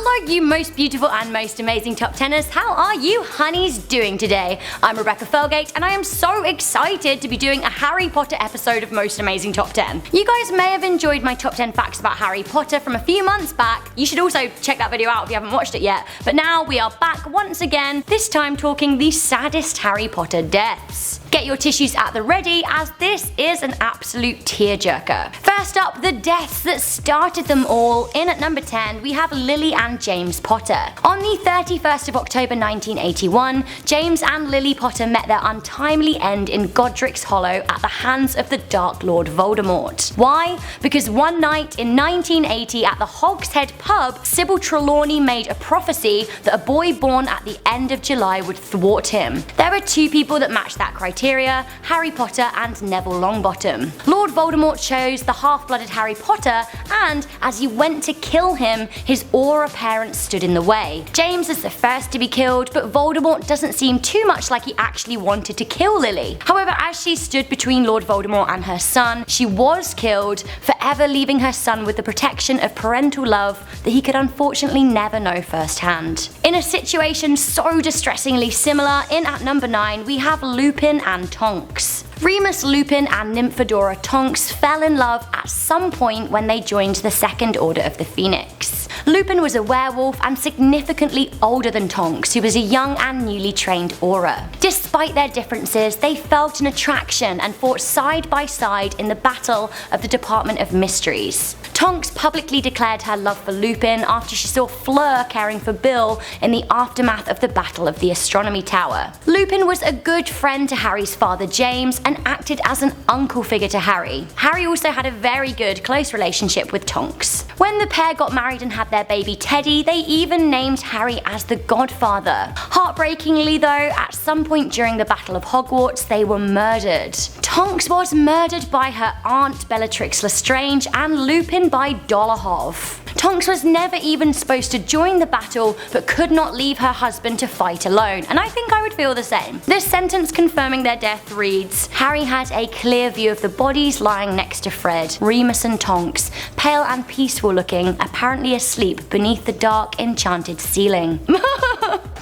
Hello you most beautiful and most amazing top 10ers, how are you honeys doing today? I'm Rebecca Felgate and I am so excited to be doing a Harry Potter episode of Most Amazing Top 10. You guys may have enjoyed my top 10 facts about Harry Potter from a few months back. You should also check that video out if you haven't watched it yet. But now we are back once again, this time talking the saddest Harry Potter deaths. Get your tissues at the ready as this is an absolute tearjerker. First up, the deaths that started them all. In at number 10 we have Lily and James Potter. On the 31st of October 1981, James and Lily Potter met their untimely end in Godric's Hollow at the hands of the Dark Lord Voldemort. Why? Because one night in 1980 at the Hogshead pub, Sybil Trelawney made a prophecy that a boy born at the end of July would thwart him. There are two people that match that criteria, Harry Potter and Neville Longbottom. Lord Voldemort chose the half-blooded Harry Potter, and as he went to kill him, his aura parents stood in the way. James is the first to be killed, but Voldemort doesn't seem too much like he actually wanted to kill Lily. However, as she stood between Lord Voldemort and her son, she was killed, forever leaving her son with the protection of parental love that he could unfortunately never know firsthand. In a situation so distressingly similar, in at number 9 we have Lupin and Tonks. Remus Lupin and Nymphadora Tonks fell in love at some point when they joined the Second Order of the Phoenix. Lupin was a werewolf and significantly older than Tonks, who was a young and newly trained Auror. Despite their differences, they felt an attraction and fought side by side in the Battle of the Department of Mysteries. Tonks publicly declared her love for Lupin after she saw Fleur caring for Bill in the aftermath of the Battle of the Astronomy Tower. Lupin was a good friend to Harry's father James and acted as an uncle figure to Harry. Harry also had a very good close relationship with Tonks. When the pair got married and had their baby Teddy, they even named Harry as the godfather. Heartbreakingly though, at some point during the Battle of Hogwarts, they were murdered. Tonks was murdered by her aunt Bellatrix Lestrange and Lupin by Dolohov. Tonks was never even supposed to join the battle but could not leave her husband to fight alone, and I think I would feel the same. This sentence confirming their death reads, Harry had a clear view of the bodies lying next to Fred, Remus and Tonks, pale and peaceful looking, apparently asleep beneath the dark enchanted ceiling.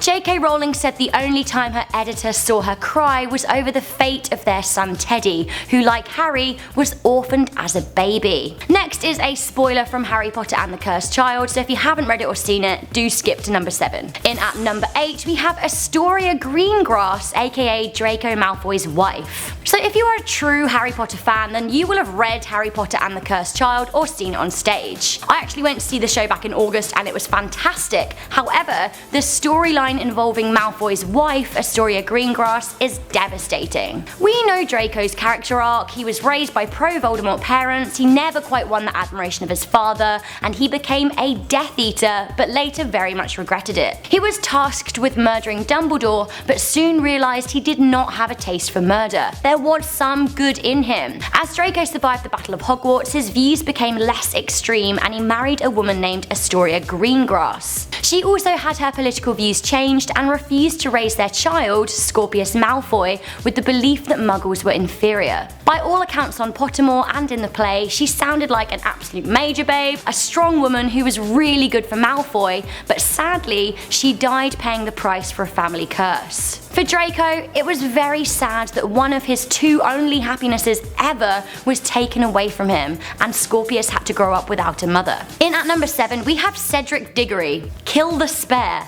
J.K. Rowling said the only time her editor saw her cry was over the fate of their son Teddy, who like Harry was orphaned as a baby. Next is a spoiler from Harry Potter and the Cursed Child, so if you haven't read it or seen it, do skip to number 7. In at number 8 we have Astoria Greengrass, aka Draco Malfoy's wife. So if you are a true Harry Potter fan, then you will have read Harry Potter and the Cursed Child or seen it on stage. I actually went to see the show back in August and it was fantastic. However, the storyline involving Malfoy's wife, Astoria Greengrass, is devastating. We know Draco's character arc. He was raised by pro-Voldemort parents, he never quite won the admiration of his father, and he became a Death Eater, but later very much regretted it. He was tasked with murdering Dumbledore, but soon realised he did not have a taste for murder. There was some good in him. As Draco survived the Battle of Hogwarts, his views became less extreme and he married a woman named Astoria Greengrass. She also had her political views changed and refused to raise their child, Scorpius Malfoy, with the belief that Muggles were inferior. By all accounts on Pottermore and in the play, she sounded like an absolute major babe, a strong woman who was really good for Malfoy, but sadly, she died paying the price for a family curse. For Draco, it was very sad that one of his two only happinesses ever was taken away from him, and Scorpius had to grow up without a mother. In at number 7 we have Cedric Diggory, Kill the Spare.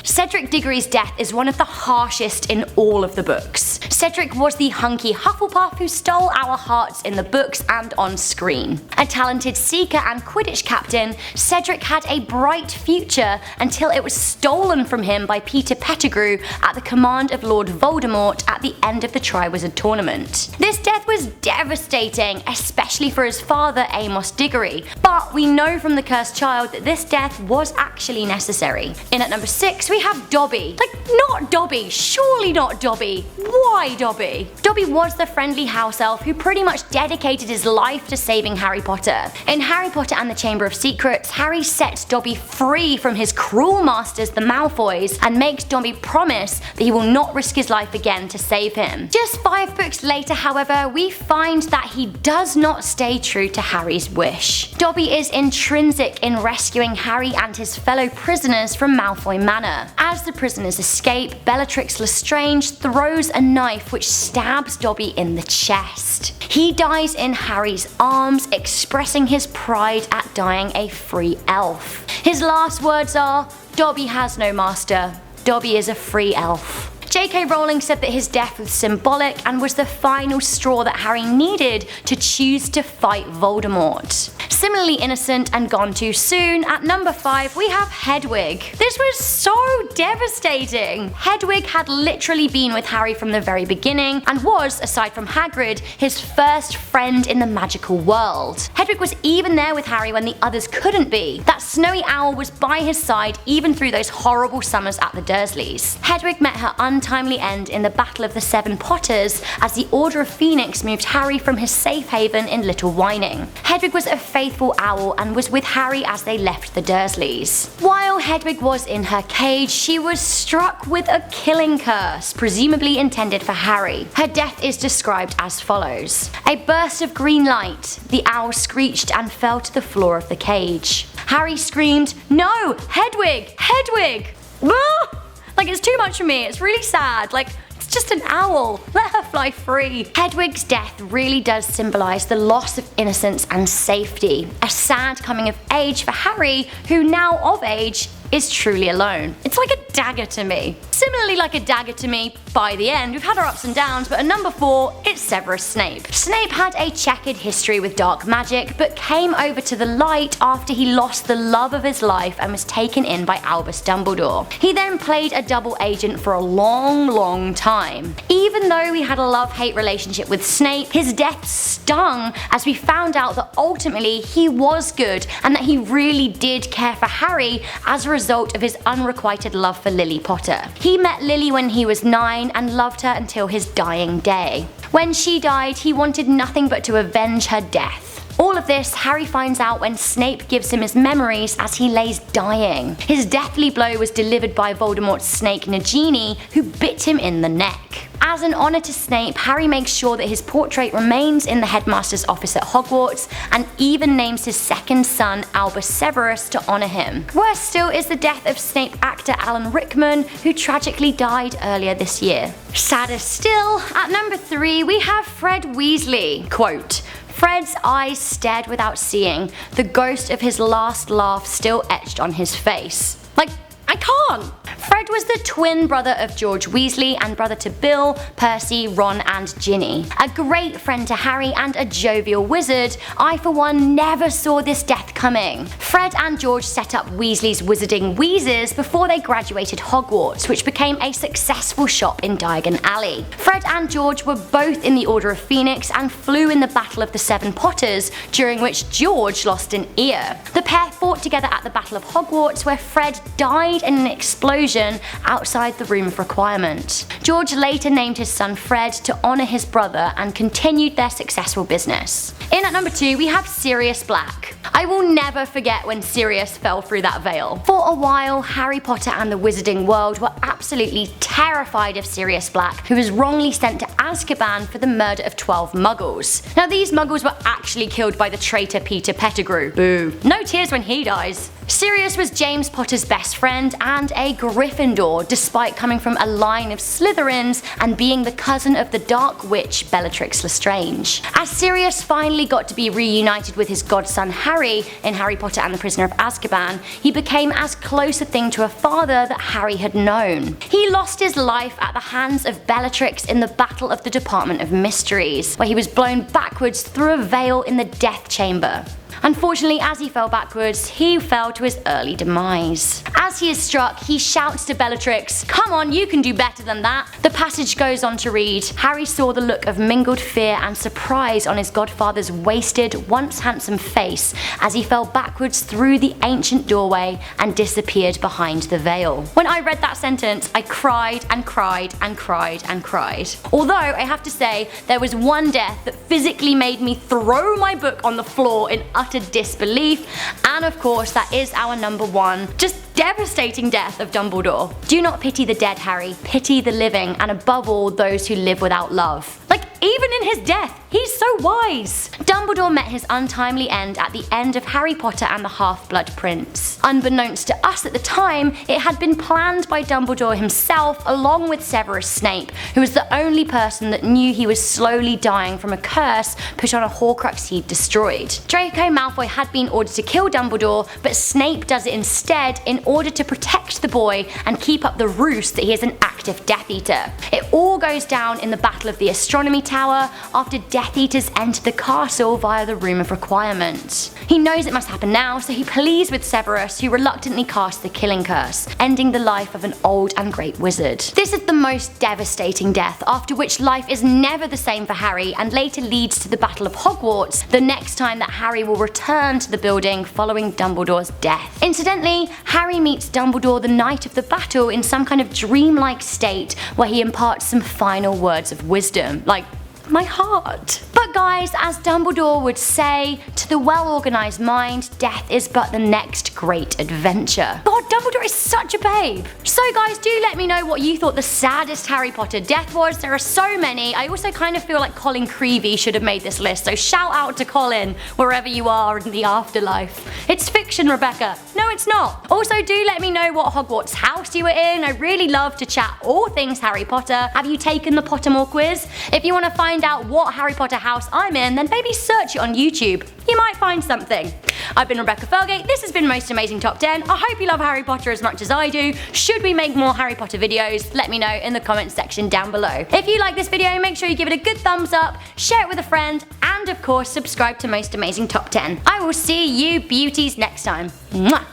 Cedric Diggory's death is one of the harshest in all of the books. Cedric was the hunky Hufflepuff who stole our hearts in the books and on screen. A talented seeker and Quidditch captain, Cedric had a bright future until it was stolen from him by Peter Pettigrew at the command of Lord Voldemort at the end of the Triwizard Tournament. This death was devastating, especially for his father Amos Diggory, but we know from the Cursed Child that this death was actually necessary. In at number 6 we have Dobby. Like, not Dobby, surely not Dobby. Why Dobby? Dobby was the friendly house elf who pretty much dedicated his life to saving Harry Potter. In Harry Potter and the Chamber of Secrets, Harry sets Dobby free from his cruel masters, the Malfoys, and makes Dobby promise that he will not risk his life again to save him. Just 5 books later, however, we find that he does not stay true to Harry's wish. Dobby is intrinsic in rescuing Harry and his fellow prisoners from Malfoy Manor. As the prisoners escape, Bellatrix Lestrange throws a knife which stabs Dobby in the chest. He dies in Harry's arms, expressing his pride at dying a free elf. His last words are, "Dobby has no master. Dobby is a free elf." J.K. Rowling said that his death was symbolic and was the final straw that Harry needed to choose to fight Voldemort. Similarly innocent and gone too soon, at number 5 we have Hedwig. This was so devastating. Hedwig had literally been with Harry from the very beginning and was, aside from Hagrid, his first friend in the magical world. Hedwig was even there with Harry when the others couldn't be. That snowy owl was by his side even through those horrible summers at the Dursleys. Hedwig met her untimely end in the Battle of the Seven Potters as the Order of Phoenix moved Harry from his safe haven in Little Whining. Hedwig was a faithful owl and was with Harry as they left the Dursleys. While Hedwig was in her cage, she was struck with a killing curse, presumably intended for Harry. Her death is described as follows. A burst of green light. The owl screeched and fell to the floor of the cage. Harry screamed, "No! Hedwig! Hedwig!" Ah! Like, it's too much for me. It's really sad. Like, it's just an owl. Let her fly free. Hedwig's death really does symbolise the loss of innocence and safety. A sad coming of age for Harry, who now of age is truly alone. It's like a dagger to me. Similarly like a dagger to me, by the end, we've had our ups and downs, but at number 4, it's Severus Snape. Snape had a checkered history with dark magic, but came over to the light after he lost the love of his life and was taken in by Albus Dumbledore. He then played a double agent for a long time. Even though we had a love-hate relationship with Snape, his death stung as we found out that ultimately he was good and that he really did care for Harry as a result of his unrequited love for Lily Potter. He met Lily when he was 9 and loved her until his dying day. When she died, he wanted nothing but to avenge her death. All of this Harry finds out when Snape gives him his memories as he lays dying. His deathly blow was delivered by Voldemort's snake Nagini, who bit him in the neck. As an honour to Snape, Harry makes sure that his portrait remains in the headmaster's office at Hogwarts and even names his second son Albus Severus to honour him. Worse still is the death of Snape actor Alan Rickman, who tragically died earlier this year. Saddest still, at number 3 we have Fred Weasley. Quote, "Fred's eyes stared without seeing, the ghost of his last laugh still etched on his face." Like, I can't! Fred was the twin brother of George Weasley and brother to Bill, Percy, Ron and Ginny. A great friend to Harry and a jovial wizard, I for one never saw this death coming. Fred and George set up Weasley's Wizarding Wheezes before they graduated Hogwarts, which became a successful shop in Diagon Alley. Fred and George were both in the Order of Phoenix and flew in the Battle of the Seven Potters, during which George lost an ear. The pair fought together at the Battle of Hogwarts, where Fred died in an explosion outside the Room of Requirement. George later named his son Fred to honour his brother and continued their successful business. In at number 2 we have Sirius Black. I will never forget when Sirius fell through that veil. For a while, Harry Potter and the Wizarding World were absolutely terrified of Sirius Black, who was wrongly sent to Azkaban for the murder of 12 muggles. Now these muggles were actually killed by the traitor Peter Pettigrew. Boo. No tears when he dies. Sirius was James Potter's best friend and a Gryffindor, despite coming from a line of Slytherins and being the cousin of the Dark Witch Bellatrix Lestrange. As Sirius finally got to be reunited with his godson Harry in Harry Potter and the Prisoner of Azkaban, he became as close a thing to a father that Harry had known. He lost his life at the hands of Bellatrix in the Battle of the Department of Mysteries, where he was blown backwards through a veil in the Death Chamber. Unfortunately, as he fell backwards, he fell to his early demise. As he is struck, he shouts to Bellatrix, "Come on, you can do better than that." The passage goes on to read, "Harry saw the look of mingled fear and surprise on his godfather's wasted, once handsome face as he fell backwards through the ancient doorway and disappeared behind the veil." When I read that sentence, I cried and cried and cried and cried. Although I have to say, there was one death that physically made me throw my book on the floor in utter disbelief, and of course that is our number one, just devastating death of Dumbledore. Do not pity the dead, Harry. Pity the living, and above all, those who live without love. Like, even in his death, he's so wise. Dumbledore met his untimely end at the end of Harry Potter and the Half-Blood Prince. Unbeknownst to us at the time, it had been planned by Dumbledore himself along with Severus Snape, who was the only person that knew he was slowly dying from a curse put on a Horcrux he'd destroyed. Draco Malfoy had been ordered to kill Dumbledore, but Snape does it instead in order to protect the boy and keep up the ruse that he is an active Death Eater. It all goes down in the Battle of the Astronomy Tower after Death Eaters enter the castle via the Room of Requirement. He knows it must happen now, so he pleads with Severus, who reluctantly casts the killing curse, ending the life of an old and great wizard. This is the most devastating death, after which life is never the same for Harry and later leads to the Battle of Hogwarts, the next time that Harry will return to the building following Dumbledore's death. Incidentally, Harry meets Dumbledore the night of the battle in some kind of dreamlike state where he imparts some final words of wisdom, like, my heart. But guys, as Dumbledore would say, to the well-organised mind, death is but the next great adventure. God, Dumbledore is such a babe. So guys, do let me know what you thought the saddest Harry Potter death was. There are so many. I also kind of feel like Colin Creevey should have made this list, so shout out to Colin wherever you are in the afterlife. It's fiction, Rebecca. No, it's not. Also, do let me know what Hogwarts house you were in. I really love to chat all things Harry Potter. Have you taken the Pottermore quiz? If you want to find out what Harry Potter house I'm in, then maybe search it on YouTube. You might find something. I've been Rebecca Felgate, this has been Most Amazing Top 10. I hope you love Harry Potter as much as I do. Should we make more Harry Potter videos? Let me know in the comments section down below. If you like this video, make sure you give it a good thumbs up, share it with a friend, and of course subscribe to Most Amazing Top 10. I will see you beauties next time. Mwah!